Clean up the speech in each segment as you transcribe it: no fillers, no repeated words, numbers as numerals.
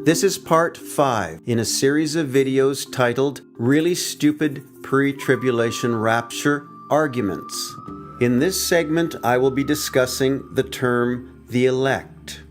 This is part 5 in a series of videos titled Really Stupid Pre-Tribulation Rapture Arguments. In this segment, I will be discussing the term the elect.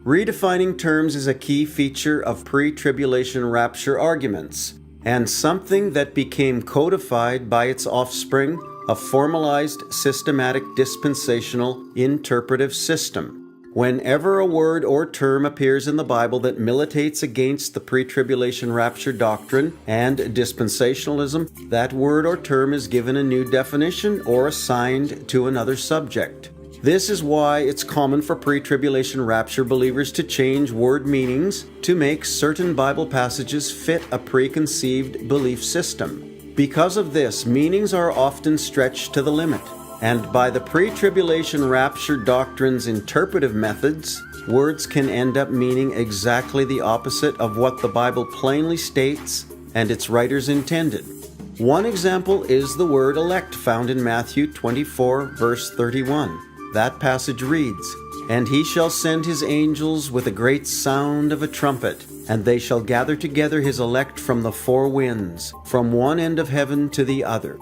Redefining terms is a key feature of pre-tribulation rapture arguments, and something that became codified by its offspring, a formalized systematic dispensational interpretive system. Whenever a word or term appears in the Bible that militates against the pre-tribulation rapture doctrine and dispensationalism, that word or term is given a new definition or assigned to another subject. This is why it's common for pre-tribulation rapture believers to change word meanings to make certain Bible passages fit a preconceived belief system. Because of this, meanings are often stretched to the limit. And by the pre-tribulation rapture doctrine's interpretive methods, words can end up meaning exactly the opposite of what the Bible plainly states and its writers intended. One example is the word elect found in Matthew 24, verse 31. That passage reads, "And he shall send his angels with a great sound of a trumpet, and they shall gather together his elect from the four winds, from one end of heaven to the other."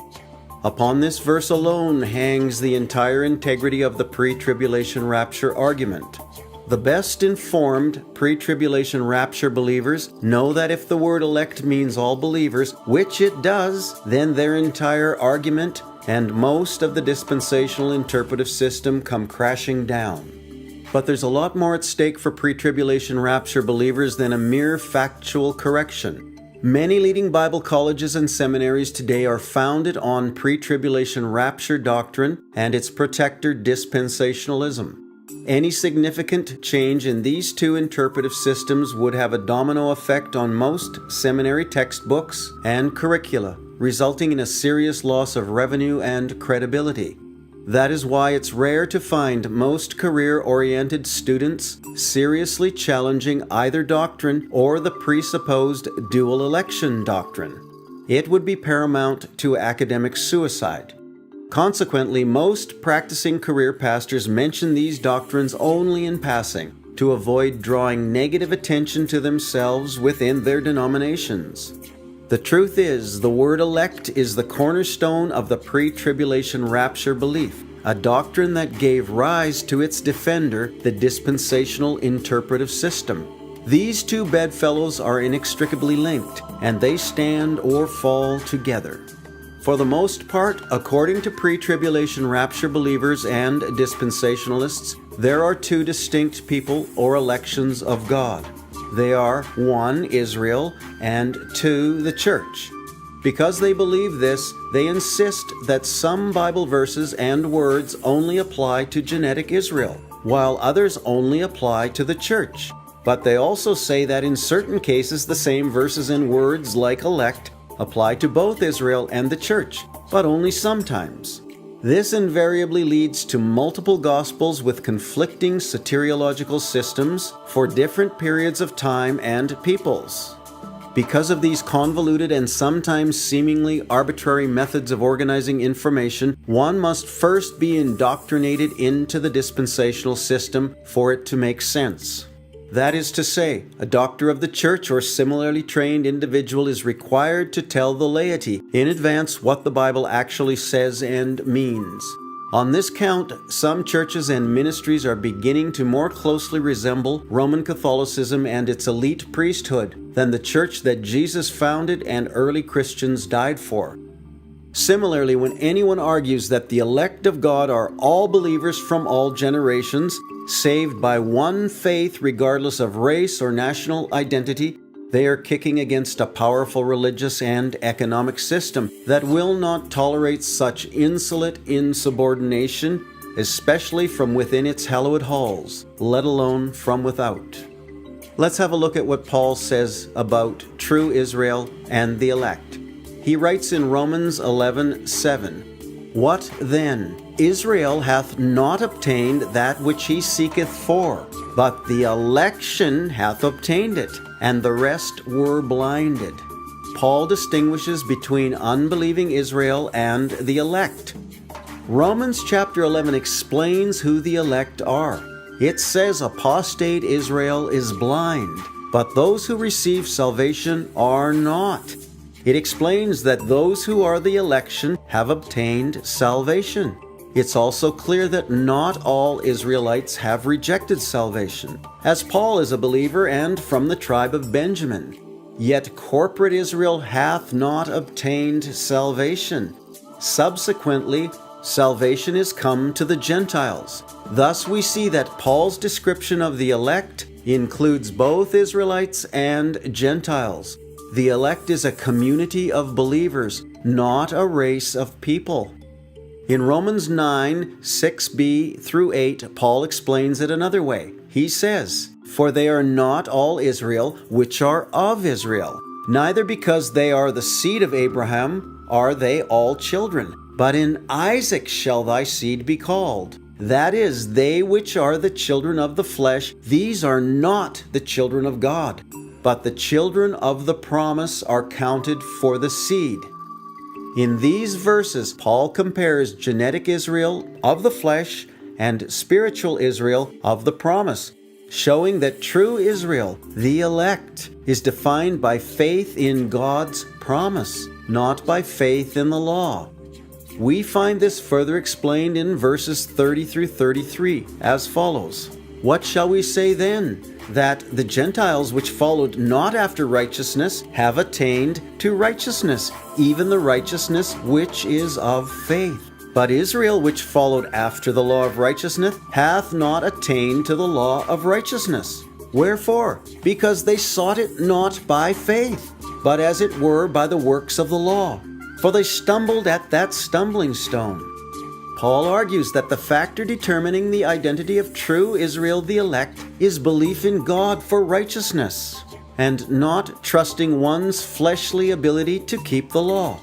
Upon this verse alone hangs the entire integrity of the pre-tribulation rapture argument. The best informed pre-tribulation rapture believers know that if the word elect means all believers, which it does, then their entire argument and most of the dispensational interpretive system come crashing down. But there's a lot more at stake for pre-tribulation rapture believers than a mere factual correction. Many leading Bible colleges and seminaries today are founded on pre-tribulation rapture doctrine and its protector dispensationalism. Any significant change in these two interpretive systems would have a domino effect on most seminary textbooks and curricula, resulting in a serious loss of revenue and credibility. That is why it's rare to find most career-oriented students seriously challenging either doctrine or the presupposed dual election doctrine. It would be paramount to academic suicide. Consequently, most practicing career pastors mention these doctrines only in passing to avoid drawing negative attention to themselves within their denominations. The truth is, the word elect is the cornerstone of the pre-tribulation rapture belief, a doctrine that gave rise to its defender, the dispensational interpretive system. These two bedfellows are inextricably linked, and they stand or fall together. For the most part, according to pre-tribulation rapture believers and dispensationalists, there are two distinct people or elections of God. They are 1, Israel, and 2, the church. Because they believe this, they insist that some Bible verses and words only apply to genetic Israel, while others only apply to the church. But they also say that in certain cases the same verses and words, like elect, apply to both Israel and the church, but only sometimes. This invariably leads to multiple gospels with conflicting soteriological systems for different periods of time and peoples. Because of these convoluted and sometimes seemingly arbitrary methods of organizing information, one must first be indoctrinated into the dispensational system for it to make sense. That is to say, a doctor of the church or similarly trained individual is required to tell the laity in advance what the Bible actually says and means. On this count, some churches and ministries are beginning to more closely resemble Roman Catholicism and its elite priesthood than the church that Jesus founded and early Christians died for. Similarly, when anyone argues that the elect of God are all believers from all generations, saved by one faith regardless of race or national identity, they are kicking against a powerful religious and economic system that will not tolerate such insolent insubordination, especially from within its hallowed halls, let alone from without. Let's have a look at what Paul says about true Israel and the elect. He writes in Romans 11:7, "What then? Israel hath not obtained that which he seeketh for, but the election hath obtained it, and the rest were blinded." Paul distinguishes between unbelieving Israel and the elect. Romans chapter 11 explains who the elect are. It says apostate Israel is blind, but those who receive salvation are not. It explains that those who are the election have obtained salvation. It's also clear that not all Israelites have rejected salvation, as Paul is a believer and from the tribe of Benjamin. Yet corporate Israel hath not obtained salvation. Subsequently, salvation is come to the Gentiles. Thus we see that Paul's description of the elect includes both Israelites and Gentiles. The elect is a community of believers, not a race of people. In Romans 9, 6b through 8, Paul explains it another way. He says, "For they are not all Israel, which are of Israel. Neither because they are the seed of Abraham are they all children. But in Isaac shall thy seed be called. That is, they which are the children of the flesh, these are not the children of God. But the children of the promise are counted for the seed." In these verses, Paul compares genetic Israel of the flesh and spiritual Israel of the promise, showing that true Israel, the elect, is defined by faith in God's promise, not by faith in the law. We find this further explained in verses 30 through 33 as follows. "What shall we say then? That the Gentiles which followed not after righteousness have attained to righteousness, even the righteousness which is of faith. But Israel which followed after the law of righteousness hath not attained to the law of righteousness. Wherefore? Because they sought it not by faith, but as it were by the works of the law. For they stumbled at that stumbling stone." Paul argues that the factor determining the identity of true Israel, the elect, is belief in God for righteousness, and not trusting one's fleshly ability to keep the law.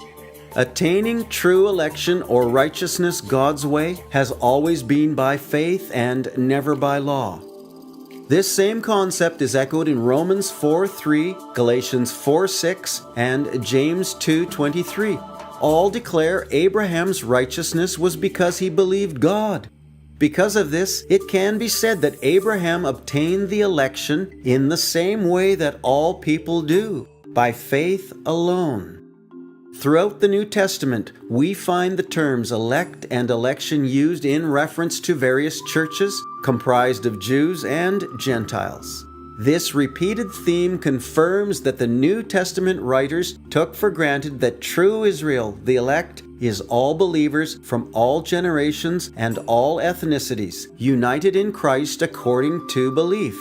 Attaining true election or righteousness God's way has always been by faith and never by law. This same concept is echoed in Romans 4:3, Galatians 4:6, and James 2:23. All declare Abraham's righteousness was because he believed God. Because of this, it can be said that Abraham obtained the election in the same way that all people do, by faith alone. Throughout the New Testament, we find the terms elect and election used in reference to various churches comprised of Jews and Gentiles. This repeated theme confirms that the New Testament writers took for granted that true Israel, the elect, is all believers from all generations and all ethnicities, united in Christ according to belief.